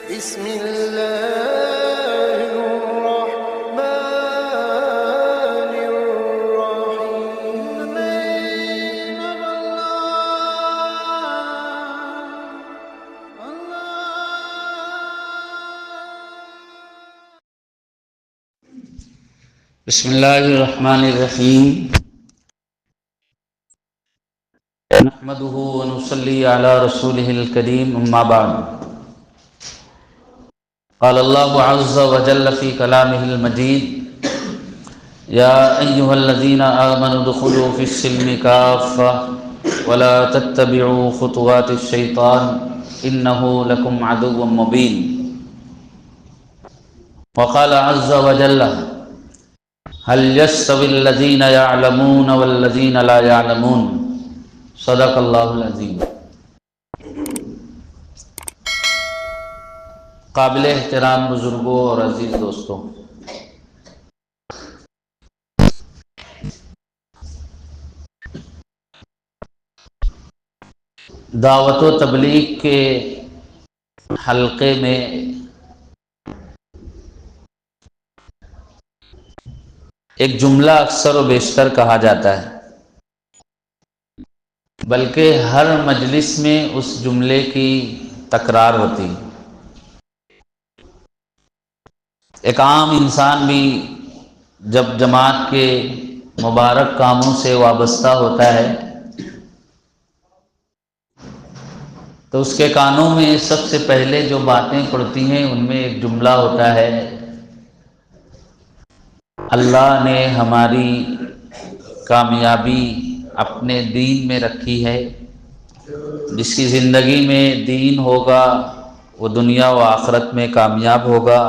بسم الله الرحمن الرحيم. بسم اللہ الرحمن الرحیم. نحمده ونصلي على رسوله الكريم. اما بعد، قال الله عز وجل في كلامه المجيد: يا أيها الذين آمنوا ادخلوا في السلم كافة ولا تتبعوا خطوات الشيطان إنه لكم عدو مبين. وقال عز وجل: هل يستوي الذين يعلمون والذين لا يعلمون. صدق اللہ العظیم. قابل احترام بزرگوں اور عزیز دوستوں، دعوت و تبلیغ کے حلقے میں ایک جملہ اکثر و بیشتر کہا جاتا ہے، بلکہ ہر مجلس میں اس جملے کی تکرار ہوتی ہے. ایک عام انسان بھی جب جماعت کے مبارک کاموں سے وابستہ ہوتا ہے تو اس کے کانوں میں سب سے پہلے جو باتیں پڑتی ہیں ان میں ایک جملہ ہوتا ہے: اللہ نے ہماری کامیابی اپنے دین میں رکھی ہے. جس کی زندگی میں دین ہوگا وہ دنیا و آخرت میں کامیاب ہوگا،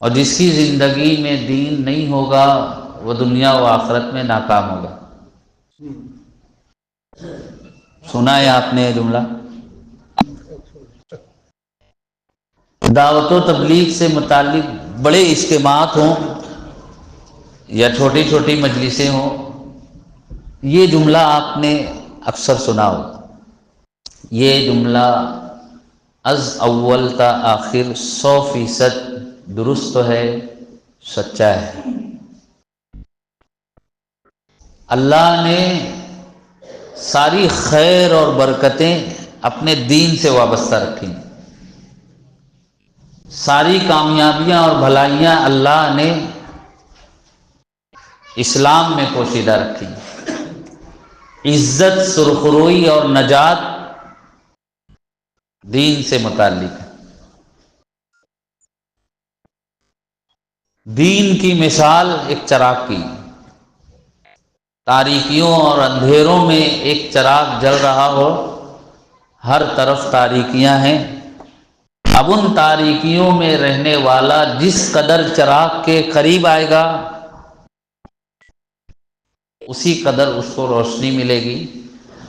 اور جس کی زندگی میں دین نہیں ہوگا وہ دنیا و آخرت میں ناکام ہوگا. سنا ہے آپ نے یہ جملہ؟ دعوت و تبلیغ سے متعلق بڑے اجتماعات ہوں یا چھوٹی چھوٹی مجلسیں ہوں، یہ جملہ آپ نے اکثر سنا ہو. یہ جملہ از اول تا آخر 100% درست تو ہے، سچا ہے. اللہ نے ساری خیر اور برکتیں اپنے دین سے وابستہ رکھی. ساری کامیابیاں اور بھلائیاں اللہ نے اسلام میں پوشیدہ رکھی. عزت، سرخروئی اور نجات دین سے متعلق ہے. دین کی مثال ایک چراغ کی، تاریکیوں اور اندھیروں میں ایک چراغ جل رہا ہو، ہر طرف تاریکیاں ہیں. اب ان تاریکیوں میں رہنے والا جس قدر چراغ کے قریب آئے گا اسی قدر اس کو روشنی ملے گی،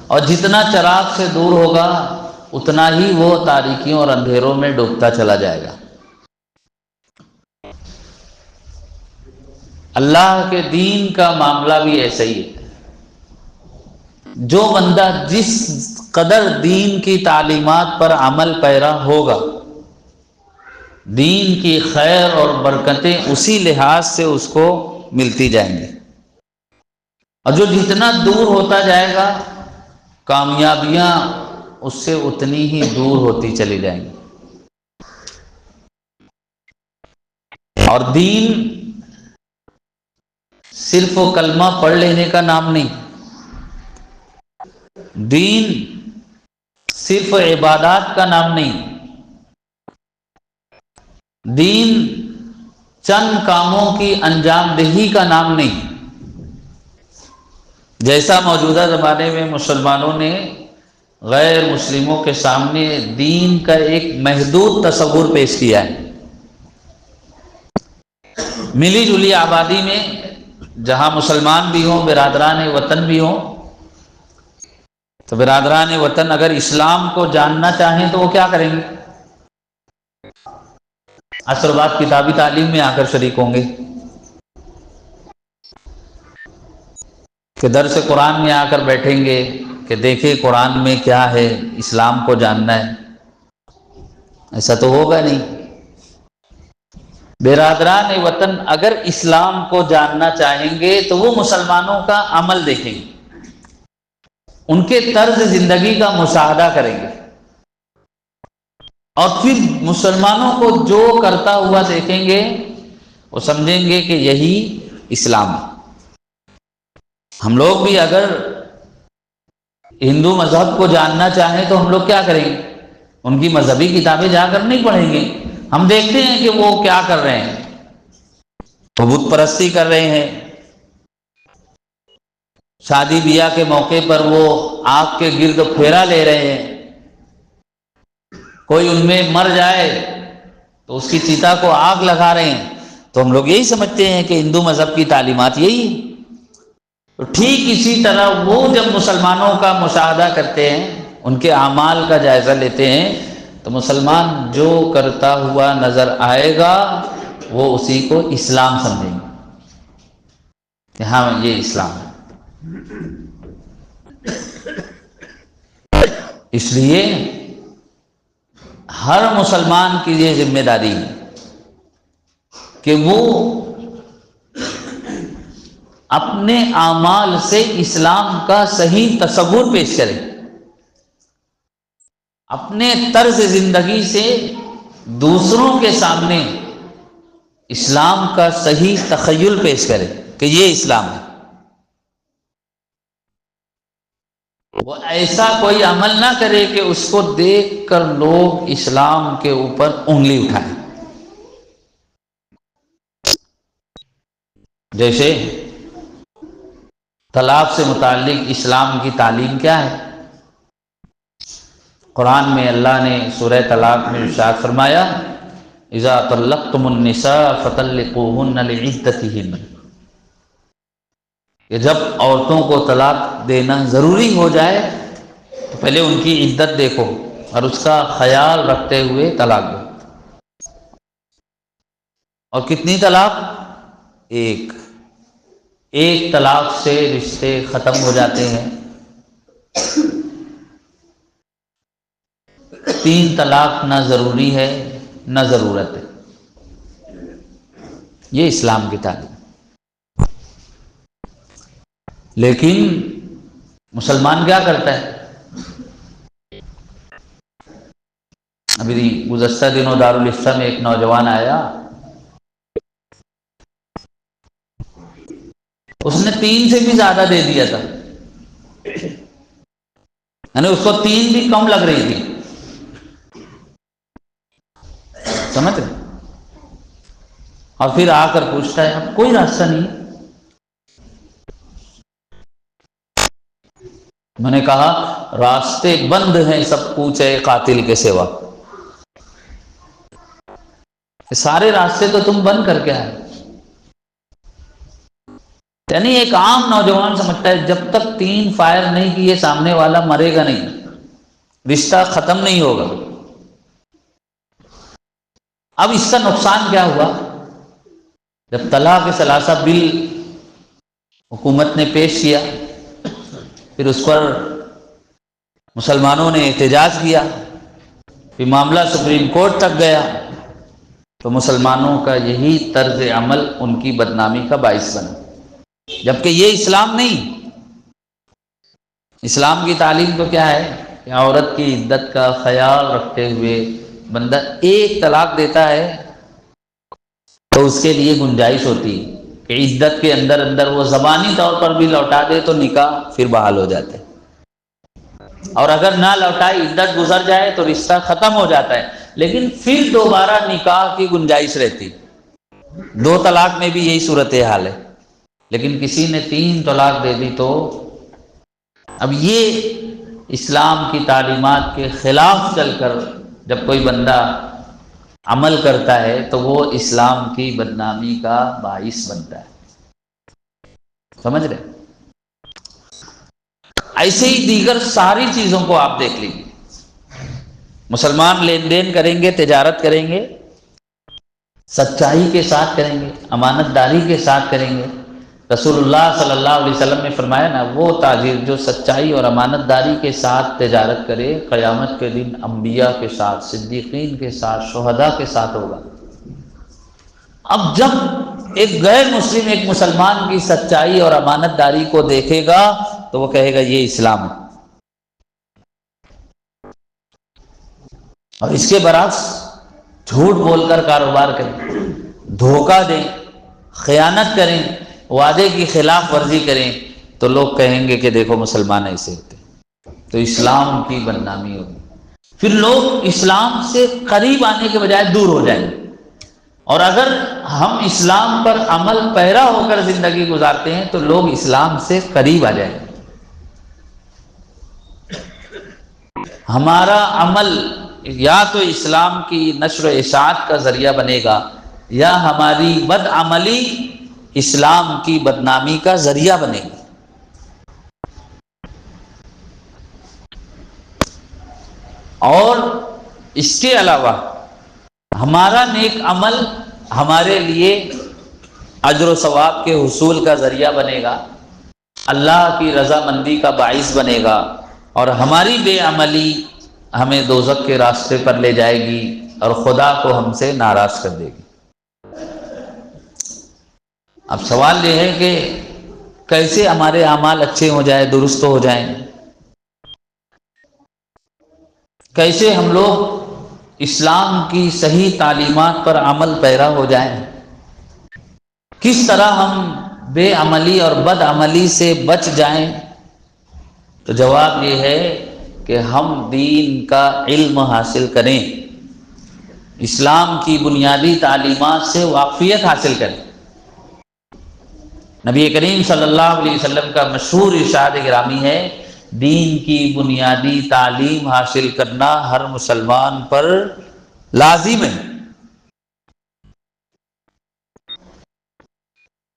اور جتنا چراغ سے دور ہوگا اتنا ہی وہ تاریکیوں اور اندھیروں میں ڈوبتا چلا جائے گا. اللہ کے دین کا معاملہ بھی ایسا ہی ہے. جو بندہ جس قدر دین کی تعلیمات پر عمل پیرا ہوگا، دین کی خیر اور برکتیں اسی لحاظ سے اس کو ملتی جائیں گی، اور جو جتنا دور ہوتا جائے گا کامیابیاں اس سے اتنی ہی دور ہوتی چلی جائیں گی. اور دین صرف وہ کلمہ پڑھ لینے کا نام نہیں، دین صرف عبادات کا نام نہیں، دین چند کاموں کی انجام دہی کا نام نہیں. جیسا موجودہ زمانے میں مسلمانوں نے غیر مسلموں کے سامنے دین کا ایک محدود تصور پیش کیا ہے. ملی جلی آبادی میں جہاں مسلمان بھی ہوں، برادران وطن بھی ہوں، تو برادران وطن اگر اسلام کو جاننا چاہیں تو وہ کیا کریں گے؟ عصر بعد کتابی تعلیم میں آ کر شریک ہوں گے، کہ درس قرآن میں آ کر بیٹھیں گے کہ دیکھیں قرآن میں کیا ہے، اسلام کو جاننا ہے. ایسا تو ہوگا نہیں۔ برادران وطن اگر اسلام کو جاننا چاہیں گے تو وہ مسلمانوں کا عمل دیکھیں گے، ان کے طرز زندگی کا مشاہدہ کریں گے، اور پھر مسلمانوں کو جو کرتا ہوا دیکھیں گے وہ سمجھیں گے کہ یہی اسلام ہے۔ ہم لوگ بھی اگر ہندو مذہب کو جاننا چاہیں تو ہم لوگ کیا کریں گے؟ ان کی مذہبی کتابیں جا کر نہیں پڑھیں گے، ہم دیکھتے ہیں کہ وہ کیا کر رہے ہیں، وہ بت پرستی کر رہے ہیں، شادی بیاہ کے موقع پر وہ آگ کے گرد پھیرا لے رہے ہیں، کوئی ان میں مر جائے تو اس کی چیتا کو آگ لگا رہے ہیں، تو ہم لوگ یہی سمجھتے ہیں کہ ہندو مذہب کی تعلیمات یہی ہے۔ تو ٹھیک اسی طرح وہ جب مسلمانوں کا مشاہدہ کرتے ہیں، ان کے اعمال کا جائزہ لیتے ہیں، تو مسلمان جو کرتا ہوا نظر آئے گا وہ اسی کو اسلام سمجھیں گے کہ ہاں یہ اسلام ہے۔ اس لیے ہر مسلمان کی یہ ذمہ داری ہے کہ وہ اپنے اعمال سے اسلام کا صحیح تصور پیش کرے، اپنے طرز زندگی سے دوسروں کے سامنے اسلام کا صحیح تخیل پیش کرے کہ یہ اسلام ہے۔ وہ ایسا کوئی عمل نہ کرے کہ اس کو دیکھ کر لوگ اسلام کے اوپر انگلی اٹھائیں۔ جیسے طلاق سے متعلق اسلام کی تعلیم کیا ہے؟ قرآن میں اللہ نے سورہ طلاق میں ارشاد فرمایا اذا طلقتم النساء فطلقوهن لعدتهن، کہ جب عورتوں کو طلاق دینا ضروری ہو جائے تو پہلے ان کی عدت دیکھو اور اس کا خیال رکھتے ہوئے طلاق دو۔ اور کتنی طلاق؟ ایک طلاق سے رشتے ختم ہو جاتے ہیں، 3 طلاق نہ ضروری ہے نہ ضرورت ہے۔ یہ اسلام کی تعلیم۔ لیکن مسلمان کیا کرتا ہے؟ ابھی گزشتہ دنوں دارالفتہ میں ایک نوجوان آیا، اس نے 3 سے بھی زیادہ دے دیا تھا، یعنی اس کو 3 بھی کم لگ رہی تھی، سمجھ رہے؟ اور پھر آ کر پوچھتا ہے اب کوئی راستہ نہیں۔ میں نے کہا راستے بند ہیں سب پوچھے قاتل کے سوا، سارے راستے تو تم بند کر کے آئے۔ یعنی ایک عام نوجوان سمجھتا ہے جب تک 3 فائر نہیں کیے سامنے والا مرے گا نہیں، رشتہ ختم نہیں ہوگا۔ اب اس کا نقصان کیا ہوا؟ جب طلاق ثلاثہ بل حکومت نے پیش کیا، پھر اس پر مسلمانوں نے احتجاج کیا، پھر معاملہ سپریم کورٹ تک گیا، تو مسلمانوں کا یہی طرز عمل ان کی بدنامی کا باعث بنا، جبکہ یہ اسلام نہیں۔ اسلام کی تعلیم تو کیا ہے کہ عورت کی عدت کا خیال رکھتے ہوئے بندہ 1 طلاق دیتا ہے تو اس کے لیے گنجائش ہوتی ہے کہ عدت کے اندر وہ زبانی طور پر بھی لوٹا دے تو نکاح پھر بحال ہو جاتا ہے، اور اگر نہ لوٹائے عدت گزر جائے تو رشتہ ختم ہو جاتا ہے، لیکن پھر دوبارہ نکاح کی گنجائش رہتی۔ 2 طلاق میں بھی یہی صورتحال ہے، لیکن کسی نے 3 طلاق دے دی تو اب یہ اسلام کی تعلیمات کے خلاف چل کر جب کوئی بندہ عمل کرتا ہے تو وہ اسلام کی بدنامی کا باعث بنتا ہے، سمجھ رہے؟ ایسے ہی دیگر ساری چیزوں کو آپ دیکھ لیجیے، مسلمان لین دین کریں گے، تجارت کریں گے، سچائی کے ساتھ کریں گے، امانت داری کے ساتھ کریں گے، رسول اللہ صلی اللہ علیہ وسلم نے فرمایا نا، وہ تاجر جو سچائی اور امانت داری کے ساتھ تجارت کرے، قیامت کے دن انبیاء کے ساتھ، صدیقین کے ساتھ، شہداء کے ساتھ ہوگا۔ اب جب ایک غیر مسلم ایک مسلمان کی سچائی اور امانت داری کو دیکھے گا تو وہ کہے گا یہ اسلام ہے، اور اس کے برعکس جھوٹ بول کر کاروبار کریں، دھوکہ دیں، خیانت کریں، وعدے کی خلاف ورزی کریں، تو لوگ کہیں گے کہ دیکھو مسلمان ایسے ہوتے ہیں، تو اسلام کی بدنامی ہوگی۔ پھر لوگ اسلام سے قریب آنے کے بجائے دور ہو جائیں گے، اور اگر ہم اسلام پر عمل پیرا ہو کر زندگی گزارتے ہیں تو لوگ اسلام سے قریب آ جائیں گے۔ ہمارا عمل یا تو اسلام کی نشر و اشاعت کا ذریعہ بنے گا، یا ہماری بد عملی اسلام کی بدنامی کا ذریعہ بنے گی۔ اور اس کے علاوہ ہمارا نیک عمل ہمارے لیے اجر و ثواب کے حصول کا ذریعہ بنے گا، اللہ کی رضامندی کا باعث بنے گا، اور ہماری بے عملی ہمیں دوزخ کے راستے پر لے جائے گی اور خدا کو ہم سے ناراض کر دے گی۔ اب سوال یہ ہے کہ کیسے ہمارے اعمال اچھے ہو جائیں، درست ہو جائیں، کیسے ہم لوگ اسلام کی صحیح تعلیمات پر عمل پیرا ہو جائیں، کس طرح ہم بے عملی اور بد عملی سے بچ جائیں؟ تو جواب یہ ہے کہ ہم دین کا علم حاصل کریں، اسلام کی بنیادی تعلیمات سے واقفیت حاصل کریں۔ نبی کریم صلی اللہ علیہ وسلم کا مشہور ارشاد گرامی ہے، دین کی بنیادی تعلیم حاصل کرنا ہر مسلمان پر لازم ہے،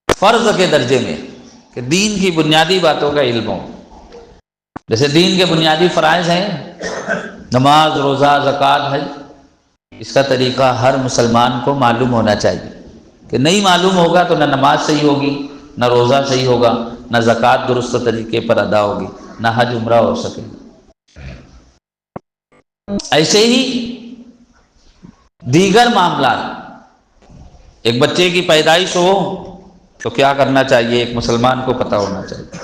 فرض کے درجے میں، کہ دین کی بنیادی باتوں کا علم ہو۔ جیسے دین کے بنیادی فرائض ہیں نماز، روزہ، زکوٰۃ، حج، اس کا طریقہ ہر مسلمان کو معلوم ہونا چاہیے، کہ نہیں معلوم ہوگا تو نہ نماز صحیح ہوگی، نہ روزہ صحیح ہوگا، نہ زکوٰۃ درست طریقے پر ادا ہوگی، نہ حج عمرہ ہو سکے گا۔ ایسے ہی دیگر معاملات، ایک بچے کی پیدائش ہو تو کیا کرنا چاہیے ایک مسلمان کو پتہ ہونا چاہیے،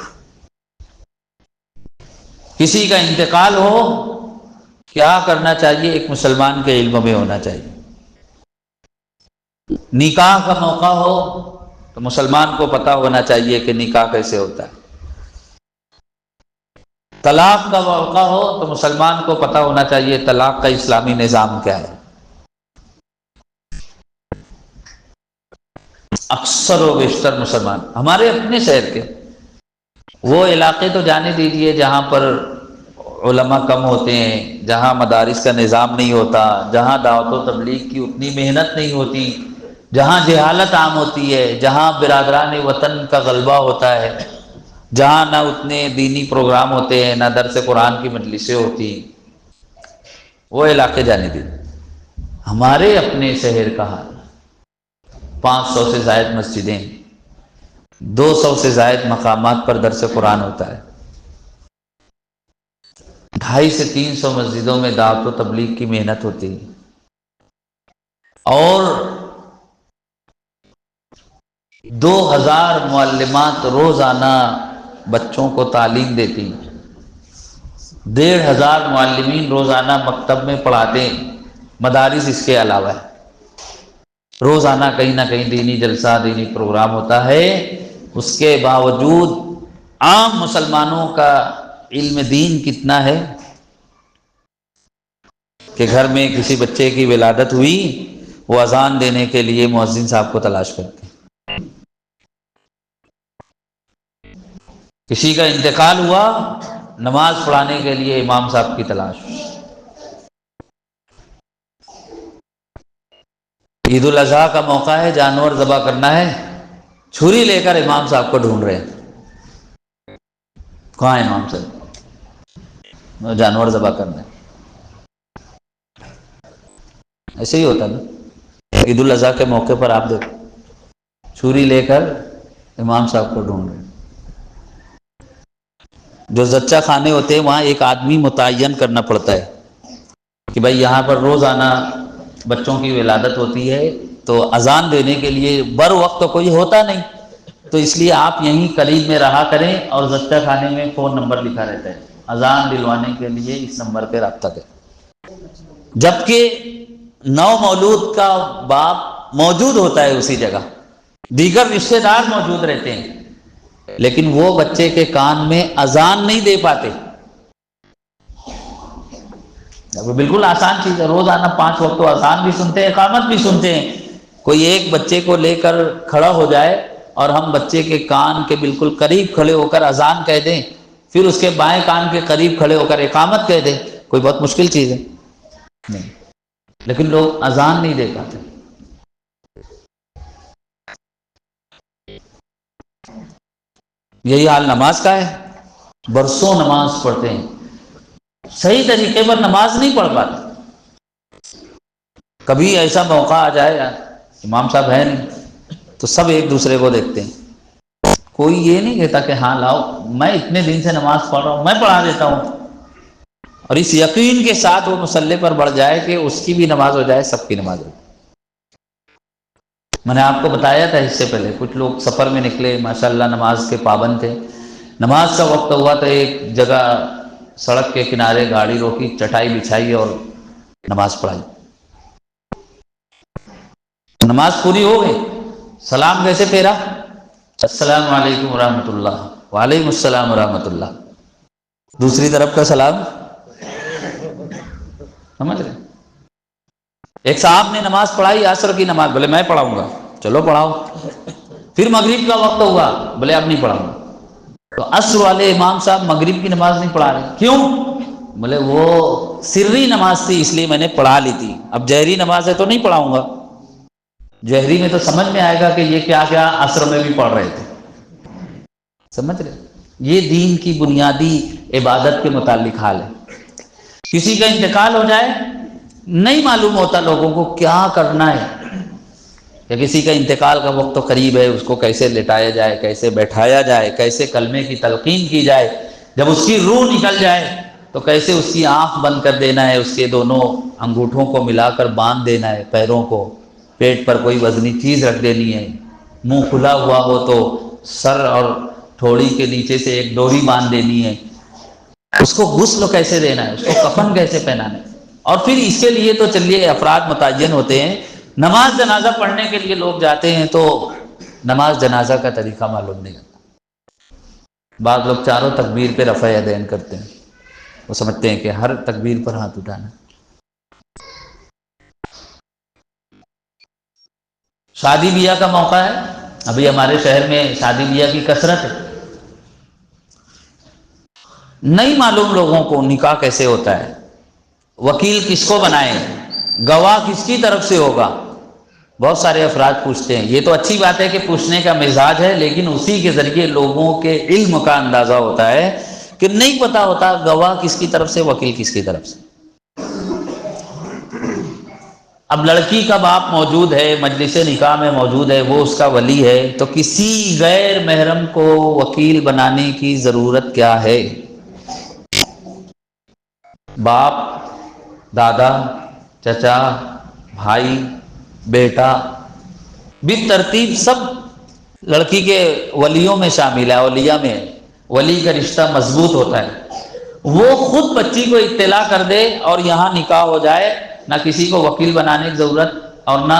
کسی کا انتقال ہو کیا کرنا چاہیے ایک مسلمان کے علم میں ہونا چاہیے، نکاح کا موقع ہو تو مسلمان کو پتہ ہونا چاہیے کہ نکاح کیسے ہوتا ہے، طلاق کا موقع ہو تو مسلمان کو پتہ ہونا چاہیے طلاق کا اسلامی نظام کیا ہے۔ اکثر و بیشتر مسلمان ہمارے اپنے شہر کے، وہ علاقے تو جانے دیجئے جہاں پر علماء کم ہوتے ہیں، جہاں مدارس کا نظام نہیں ہوتا، جہاں دعوت و تبلیغ کی اتنی محنت نہیں ہوتی، جہاں جہالت عام ہوتی ہے، جہاں برادران وطن کا غلبہ ہوتا ہے، جہاں نہ اتنے دینی پروگرام ہوتے ہیں، نہ درس قرآن کی مجلسیں ہوتی، وہ علاقے جانے دیجیے۔ ہمارے اپنے شہر کا حال، 500 سے زائد مسجدیں، 200 سے زائد مقامات پر درس قرآن ہوتا ہے، 250 سے 300 مسجدوں میں دعوت و تبلیغ کی محنت ہوتی ہے، اور 2000 معلمات روزانہ بچوں کو تعلیم دیتی، 1500 معلمین روزانہ مکتب میں پڑھاتے، مدارس اس کے علاوہ ہے، روزانہ کہیں نہ کہیں دینی جلسہ، دینی پروگرام ہوتا ہے، اس کے باوجود عام مسلمانوں کا علم دین کتنا ہے کہ گھر میں کسی بچے کی ولادت ہوئی، وہ اذان دینے کے لیے مؤذن صاحب کو تلاش کرتے ہیں، کسی کا انتقال ہوا، نماز پڑھانے کے لیے امام صاحب کی تلاش۔ عید الاضحیٰ کا موقع ہے، جانور ذبح کرنا ہے، چھری لے کر امام صاحب کو ڈھونڈ رہے ہیں، کہاں ہے امام صاحب؟ جانور ذبح کرنا ہے۔ ایسے ہی ہوتا نا، عید الاضحیٰ کے موقع پر آپ دیکھو، چھری لے کر امام صاحب کو ڈھونڈ رہے ہیں۔ جو زچہ خانے ہوتے ہیں وہاں ایک آدمی متعین کرنا پڑتا ہے کہ بھائی یہاں پر روزانہ بچوں کی ولادت ہوتی ہے، تو اذان دینے کے لیے بر وقت تو کوئی ہوتا نہیں، تو اس لیے آپ یہیں قریب میں رہا کریں، اور زچہ خانے میں فون نمبر لکھا رہتا ہے، اذان دلوانے کے لیے اس نمبر پہ رابطہ کریں۔ جبکہ نو مولود کا باپ موجود ہوتا ہے اسی جگہ، دیگر رشتہ دار موجود رہتے ہیں، لیکن وہ بچے کے کان میں اذان نہیں دے پاتے۔ بالکل آسان چیز ہے، روزانہ 5 وقت تو اذان بھی سنتے ہیں، اقامت بھی سنتے ہیں، کوئی ایک بچے کو لے کر کھڑا ہو جائے اور ہم بچے کے کان کے بالکل قریب کھڑے ہو کر اذان کہہ دیں، پھر اس کے بائیں کان کے قریب کھڑے ہو کر اقامت کہہ دیں، کوئی بہت مشکل چیز ہے نہیں، لیکن لوگ اذان نہیں دے پاتے۔ یہی حال نماز کا ہے، برسوں نماز پڑھتے ہیں، صحیح طریقے پر نماز نہیں پڑھ پاتے۔ کبھی ایسا موقع آ جائے، امام صاحب ہے نہیں تو سب ایک دوسرے کو دیکھتے ہیں، کوئی یہ نہیں کہتا کہ ہاں لاؤ میں اتنے دن سے نماز پڑھ رہا ہوں، میں پڑھا دیتا ہوں، اور اس یقین کے ساتھ وہ مصلی پر بڑھ جائے کہ اس کی بھی نماز ہو جائے، سب کی نماز ہو جائے۔ میں نے آپ کو بتایا تھا اس سے پہلے، کچھ لوگ سفر میں نکلے ماشاءاللہ نماز کے پابند تھے، نماز کا وقت ہوا تو ایک جگہ سڑک کے کنارے گاڑی روکی، چٹائی بچھائی اور نماز پڑھائی۔ نماز پوری ہو گئی، سلام کیسے پھیرا؟ السلام علیکم ورحمۃ اللہ، وعلیکم السلام ورحمۃ اللہ، دوسری طرف کا سلام، سمجھ رہے؟ ایک صاحب نے نماز پڑھائی، عصر کی نماز، بولے میں پڑھاؤں گا، چلو پڑھاؤ۔ پھر مغرب کا وقت ہوا، بولے اب نہیں پڑھاؤں گا، تو عصر والے امام صاحب مغرب کی نماز نہیں پڑھا رہے، کیوں؟ بولے وہ سری نماز تھی اس لیے میں نے پڑھا لی تھی، اب جہری نماز ہے تو نہیں پڑھاؤں گا، جہری میں تو سمجھ میں آئے گا کہ یہ کیا کیا عصر میں بھی پڑھ رہے تھے، سمجھ رہے؟ یہ دین کی بنیادی عبادت کے متعلق حال ہے۔ کسی کا انتقال ہو جائے، نہیں معلوم ہوتا لوگوں کو کیا کرنا ہے، کہ کسی کا انتقال کا وقت تو قریب ہے، اس کو کیسے لٹایا جائے، کیسے بیٹھایا جائے، کیسے کلمے کی تلقین کی جائے، جب اس کی روح نکل جائے تو کیسے اس کی آنکھ بند کر دینا ہے، اس کے دونوں انگوٹھوں کو ملا کر باندھ دینا ہے، پیروں کو، پیٹ پر کوئی وزنی چیز رکھ دینی ہے، منہ کھلا ہوا ہو تو سر اور تھوڑی کے نیچے سے ایک ڈوری باندھ دینی ہے، اس کو غسل کیسے دینا ہے، اس کو کفن کیسے پہنانا ہے، اور پھر اس کے لیے تو چلیے افراد متعین ہوتے ہیں، نماز جنازہ پڑھنے کے لیے لوگ جاتے ہیں تو نماز جنازہ کا طریقہ معلوم نہیں ہوتا، بعض لوگ چاروں تکبیر پہ رفع یدین کرتے ہیں، وہ سمجھتے ہیں کہ ہر تکبیر پر ہاتھ اٹھانا۔ شادی بیاہ کا موقع ہے، ابھی ہمارے شہر میں شادی بیاہ کی کثرت ہے، نہیں معلوم لوگوں کو نکاح کیسے ہوتا ہے، وکیل کس کو بنائیں، گواہ کس کی طرف سے ہوگا، بہت سارے افراد پوچھتے ہیں، یہ تو اچھی بات ہے کہ پوچھنے کا مزاج ہے، لیکن اسی کے ذریعے لوگوں کے علم کا اندازہ ہوتا ہے کہ نہیں پتا ہوتا گواہ کس کی طرف سے، وکیل کس کی طرف سے۔ اب لڑکی کا باپ موجود ہے، مجلس نکاح میں موجود ہے، وہ اس کا ولی ہے، تو کسی غیر محرم کو وکیل بنانے کی ضرورت کیا ہے؟ باپ، دادا، چچا، بھائی، بیٹا، بالترتیب سب لڑکی کے ولیوں میں شامل ہے، اولیاء میں ولی کا رشتہ مضبوط ہوتا ہے، وہ خود بچی کو اطلاع کر دے اور یہاں نکاح ہو جائے، نہ کسی کو وکیل بنانے کی ضرورت، اور نہ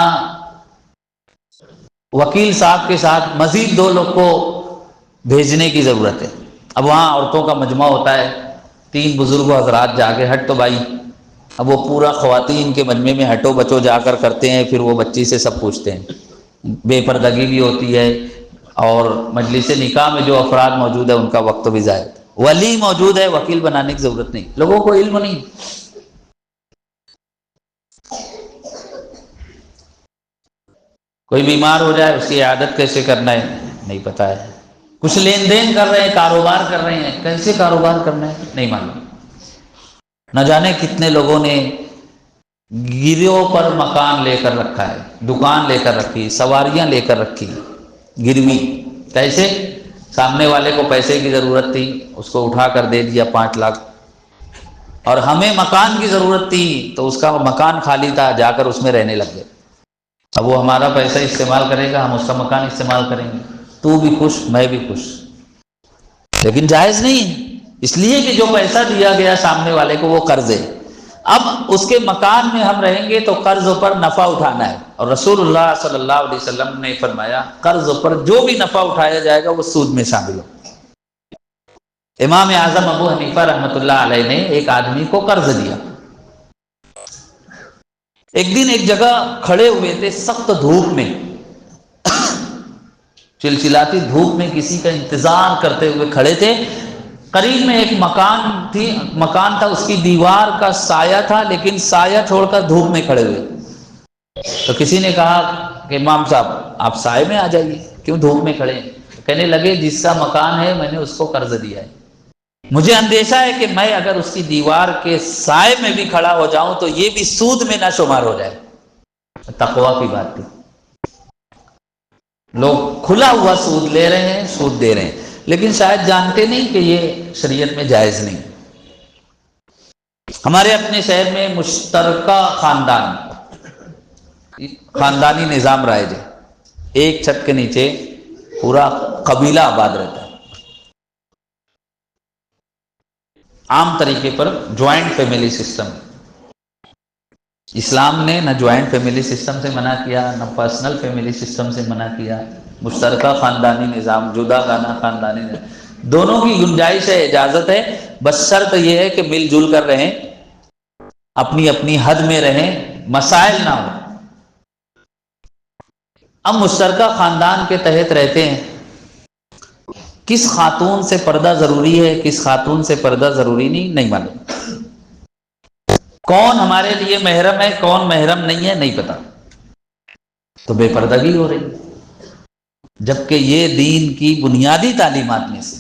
وکیل صاحب کے ساتھ مزید 2 لوگ کو بھیجنے کی ضرورت ہے۔ اب وہاں عورتوں کا مجمع ہوتا ہے، 3 بزرگ حضرات جا کے ہٹ تو بھائی، اب وہ پورا خواتین کے مجمع میں ہٹو بچو جا کر کرتے ہیں، پھر وہ بچی سے سب پوچھتے ہیں، بے پردگی بھی ہوتی ہے، اور مجلس نکاح میں جو افراد موجود ہے ان کا وقت بھی ضائع، ولی موجود ہے، وکیل بنانے کی ضرورت نہیں، لوگوں کو علم نہیں۔ کوئی بیمار ہو جائے اس کی عیادت کیسے کرنا ہے نہیں پتہ ہے، کچھ لین دین کر رہے ہیں، کاروبار کر رہے ہیں، کیسے کاروبار کرنا ہے نہیں معلوم، نہ جانے کتنے لوگوں نے گرویوں پر مکان لے کر رکھا ہے، دکان لے کر رکھی، سواریاں لے کر رکھی، گروی، کیسے؟ سامنے والے کو پیسے کی ضرورت تھی، اس کو اٹھا کر دے دیا 5 لاکھ، اور ہمیں مکان کی ضرورت تھی تو اس کا مکان خالی تھا، جا کر اس میں رہنے لگ گئے۔ اب وہ ہمارا پیسہ استعمال کرے گا، ہم اس کا مکان استعمال کریں گے، تو بھی خوش میں بھی خوش، لیکن جائز نہیں ہے، اس لیے کہ جو پیسہ دیا گیا سامنے والے کو وہ قرض ہے۔ اب اس کے مکان میں ہم رہیں گے تو قرض پر نفع اٹھانا ہے، اور رسول اللہ صلی اللہ علیہ وسلم نے فرمایا قرض پر جو بھی نفع اٹھایا جائے گا وہ سود میں شامل ہو۔ امام اعظم ابو حنیفہ رحمۃ اللہ علیہ نے ایک آدمی کو قرض دیا۔ ایک دن ایک جگہ کھڑے ہوئے تھے سخت دھوپ میں، چلچلاتی دھوپ میں کسی کا انتظار کرتے ہوئے کھڑے تھے۔ قریب میں ایک مکان تھا، اس کی دیوار کا سایہ تھا، لیکن سایہ چھوڑ کر دھوپ میں کھڑے ہوئے۔ تو کسی نے کہا کہ امام صاحب آپ سائے میں آ جائیے، کیوں دھوپ میں کھڑے ہیں؟ کہنے لگے جس کا مکان ہے میں نے اس کو قرض دیا ہے، مجھے اندیشہ ہے کہ میں اگر اس کی دیوار کے سائے میں بھی کھڑا ہو جاؤں تو یہ بھی سود میں نہ شمار ہو جائے۔ تقویٰ کی بات تھی، لوگ کھلا ہوا سود لے رہے ہیں، سود دے رہے ہیں، لیکن شاید جانتے نہیں کہ یہ شریعت میں جائز نہیں۔ ہمارے اپنے شہر میں مشترکہ خاندانی نظام رائج ہے، ایک چھت کے نیچے پورا قبیلہ آباد رہتا ہے۔ عام طریقے پر جوائنٹ فیملی سسٹم، اسلام نے نہ جوائنٹ فیملی سسٹم سے منع کیا، نہ پرسنل فیملی سسٹم سے منع کیا۔ مشترکہ خاندانی نظام، جدا گانا خاندانی نظام، دونوں کی گنجائش ہے، اجازت ہے، بس شرط یہ ہے کہ مل جل کر رہیں، اپنی اپنی حد میں رہیں، مسائل نہ ہو۔ اب مشترکہ خاندان کے تحت رہتے ہیں، کس خاتون سے پردہ ضروری ہے، کس خاتون سے پردہ ضروری نہیں معلوم، کون ہمارے لیے محرم ہے کون محرم نہیں ہے نہیں پتا، تو بے پردگی ہو رہی، جبکہ یہ دین کی بنیادی تعلیمات میں سے۔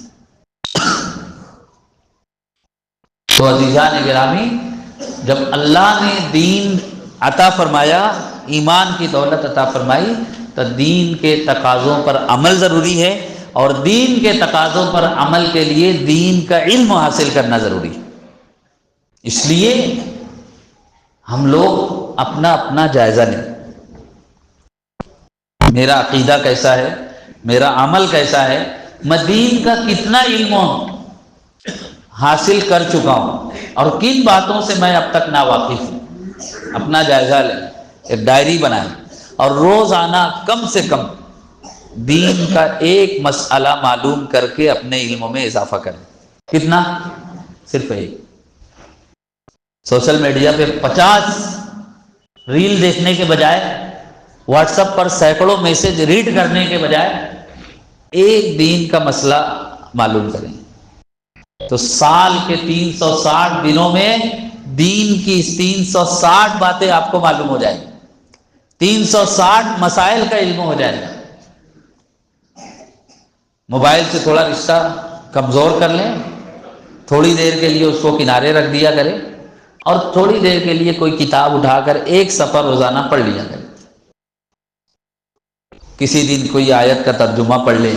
تو عزیزان گرامی، جب اللہ نے دین عطا فرمایا، ایمان کی دولت عطا فرمائی، تو دین کے تقاضوں پر عمل ضروری ہے، اور دین کے تقاضوں پر عمل کے لیے دین کا علم حاصل کرنا ضروری ہے۔ اس لیے ہم لوگ اپنا اپنا جائزہ لیں، میرا عقیدہ کیسا ہے، میرا عمل کیسا ہے، میں دین کا کتنا علم حاصل کر چکا ہوں، اور کن باتوں سے میں اب تک ناواقف ہوں۔ اپنا جائزہ لیں، ایک ڈائری بنائیں، اور روزانہ کم سے کم دین کا ایک مسئلہ معلوم کر کے اپنے علم میں اضافہ کریں۔ کتنا؟ صرف ایک۔ سوشل میڈیا پہ 50 ریل دیکھنے کے بجائے، واٹس ایپ پر سینکڑوں میسج ریڈ کرنے کے بجائے، ایک دین کا مسئلہ معلوم کریں، تو سال کے 360 دنوں میں دین کی 360 باتیں آپ کو معلوم ہو جائیں گی، 360 مسائل کا علم ہو جائے گا۔ موبائل سے تھوڑا رشتہ کمزور کر لیں، تھوڑی دیر کے لیے اس کو کنارے رکھ دیا کریں، اور تھوڑی دیر کے لیے کوئی کتاب اٹھا کر ایک صفحہ روزانہ پڑھ لیا کریں۔ کسی دن کوئی آیت کا ترجمہ پڑھ لیں،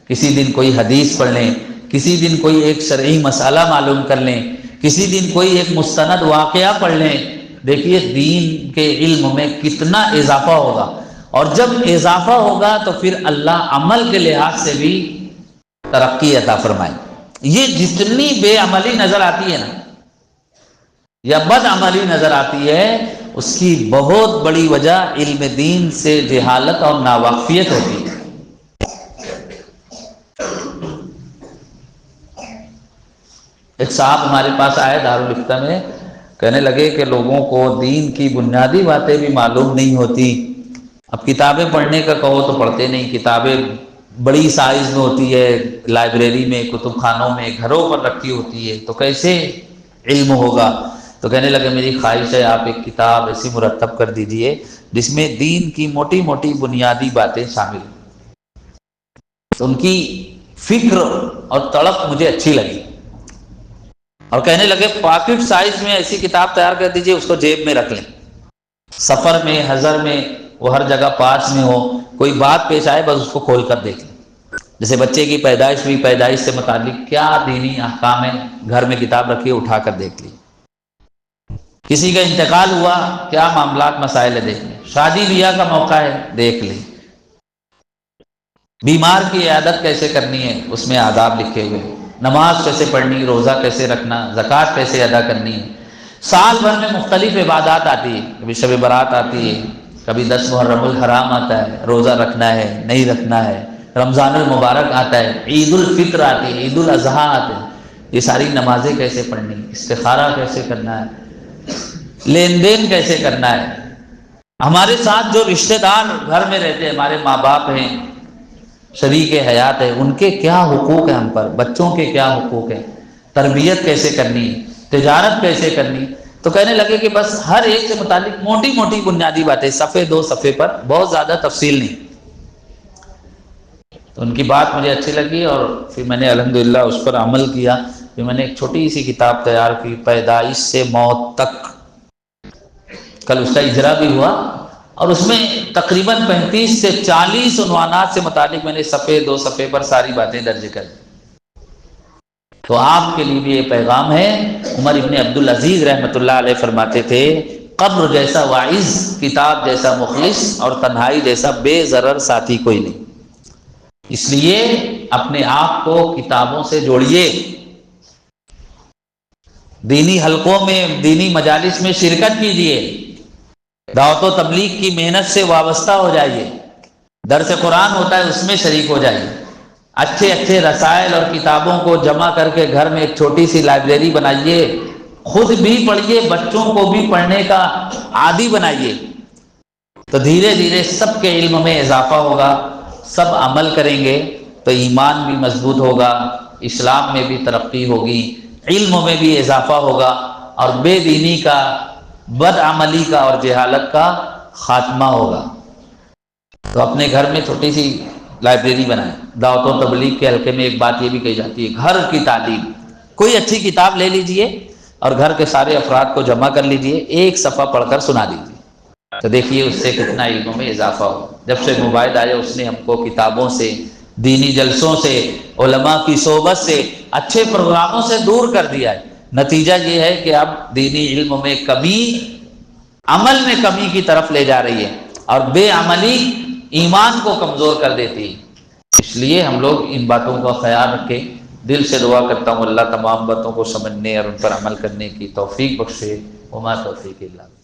کسی دن کوئی حدیث پڑھ لیں، کسی دن کوئی ایک شرعی مسئلہ معلوم کر لیں، کسی دن کوئی ایک مستند واقعہ پڑھ لیں۔ دیکھیے دین کے علم میں کتنا اضافہ ہوگا، اور جب اضافہ ہوگا تو پھر اللہ عمل کے لحاظ سے بھی ترقی عطا فرمائے۔ یہ جتنی بے عملی نظر آتی ہے نا، یا بد عملی نظر آتی ہے، اس کی بہت بڑی وجہ علم دین سے جہالت اور ناواقفیت ہوتی ہے۔ ایک صاحب ہمارے پاس آئے دارالفتہ میں، کہنے لگے کہ لوگوں کو دین کی بنیادی باتیں بھی معلوم نہیں ہوتی، اب کتابیں پڑھنے کا کہو تو پڑھتے نہیں، کتابیں بڑی سائز میں ہوتی ہے، لائبریری میں، کتب خانوں میں، گھروں پر رکھی ہوتی ہے، تو کیسے علم ہوگا؟ تو کہنے لگے میری خواہش ہے آپ ایک کتاب ایسی مرتب کر دیجئے جس میں دین کی موٹی موٹی بنیادی باتیں شامل ہیں۔ تو ان کی فکر اور تڑپ مجھے اچھی لگی، اور کہنے لگے پاکٹ سائز میں ایسی کتاب تیار کر دیجئے، اس کو جیب میں رکھ لیں، سفر میں، حضر میں، وہ ہر جگہ پاس میں ہو، کوئی بات پیش آئے بس اس کو کھول کر دیکھ لیں۔ جیسے بچے کی پیدائش ہوئی، پیدائش سے متعلق کیا دینی احکام ہیں، گھر میں کتاب رکھی ہے اٹھا کر دیکھ لی۔ کسی کا انتقال ہوا، کیا معاملات مسائل ہے دیکھ لیں۔ شادی بیاہ کا موقع ہے، دیکھ لیں۔ بیمار کی عیادت کیسے کرنی ہے، اس میں آداب لکھے ہوئے۔ نماز کیسے پڑھنی، روزہ کیسے رکھنا، زکوٰۃ کیسے ادا کرنی ہے۔ سال بھر میں مختلف عبادات آتی ہے، کبھی شب برات آتی ہے، کبھی 10 محرم الحرام آتا ہے، روزہ رکھنا ہے نہیں رکھنا ہے، رمضان المبارک آتا ہے، عید الفطر آتی ہے، عید الاضحیٰ آتے ہیں۔ یہ ساری نمازیں کیسے پڑھنی، استخارہ کیسے کرنا ہے، لین دین کیسے کرنا ہے۔ ہمارے ساتھ جو رشتہ دار گھر میں رہتے ہیں، ہمارے ماں باپ ہیں، شریک حیات ہے، ان کے کیا حقوق ہیں ہم پر، بچوں کے کیا حقوق ہیں، تربیت کیسے کرنی، تجارت کیسے کرنی۔ تو کہنے لگے کہ بس ہر ایک سے متعلق موٹی موٹی بنیادی باتیں، صفحے 2 صفحے پر، بہت زیادہ تفصیل نہیں۔ تو ان کی بات مجھے اچھی لگی اور پھر میں نے الحمدللہ اس پر عمل کیا۔ پھر میں نے ایک چھوٹی سی کتاب تیار کی، پیدائش سے موت تک۔ کل اس کا اجرا بھی ہوا اور اس میں تقریباً 35 سے 40 عنوانات سے متعلق میں نے صفحے 2 صفحے پر ساری باتیں درج کر دی۔ تو آپ کے لیے بھی یہ پیغام ہے۔ عمر ابن عبدالعزیز رحمۃ اللہ علیہ فرماتے تھے، قبر جیسا واعظ، کتاب جیسا مخلص اور تنہائی جیسا بے ضرر ساتھی کوئی نہیں۔ اس لیے اپنے آپ کو کتابوں سے جوڑیے، دینی حلقوں میں، دینی مجالس میں شرکت کیجیے، دعوت و تبلیغ کی محنت سے وابستہ ہو جائیے، درس قرآن ہوتا ہے اس میں شریک ہو جائیے، اچھے اچھے رسائل اور کتابوں کو جمع کر کے گھر میں ایک چھوٹی سی لائبریری بنائیے، خود بھی پڑھیے، بچوں کو بھی پڑھنے کا عادی بنائیے۔ تو دھیرے دھیرے سب کے علم میں اضافہ ہوگا، سب عمل کریں گے تو ایمان بھی مضبوط ہوگا، اسلام میں بھی ترقی ہوگی، علم میں بھی اضافہ ہوگا اور بے دینی کا، بد عملی کا اور جہالت کا خاتمہ ہوگا۔ تو اپنے گھر میں چھوٹی سی لائبریری بنائیں۔ دعوت و تبلیغ کے حلقے میں ایک بات یہ بھی کہی جاتی ہے، گھر کی تعلیم۔ کوئی اچھی کتاب لے لیجئے اور گھر کے سارے افراد کو جمع کر لیجئے، ایک صفحہ پڑھ کر سنا دیجئے، تو دیکھیے اس سے کتنا علم میں اضافہ ہو۔ جب سے موبائل آیا اس نے ہم کو کتابوں سے، دینی جلسوں سے، علماء کی صحبت سے، اچھے پروگراموں سے دور کر دیا ہے۔ نتیجہ یہ ہے کہ اب دینی علم میں کمی، عمل میں کمی کی طرف لے جا رہی ہے، اور بے عملی ایمان کو کمزور کر دیتی ہے۔ اس لیے ہم لوگ ان باتوں کا خیال رکھیں۔ دل سے دعا کرتا ہوں اللہ تمام باتوں کو سمجھنے اور ان پر عمل کرنے کی توفیق بخشے۔ وما توفیق الا باللہ۔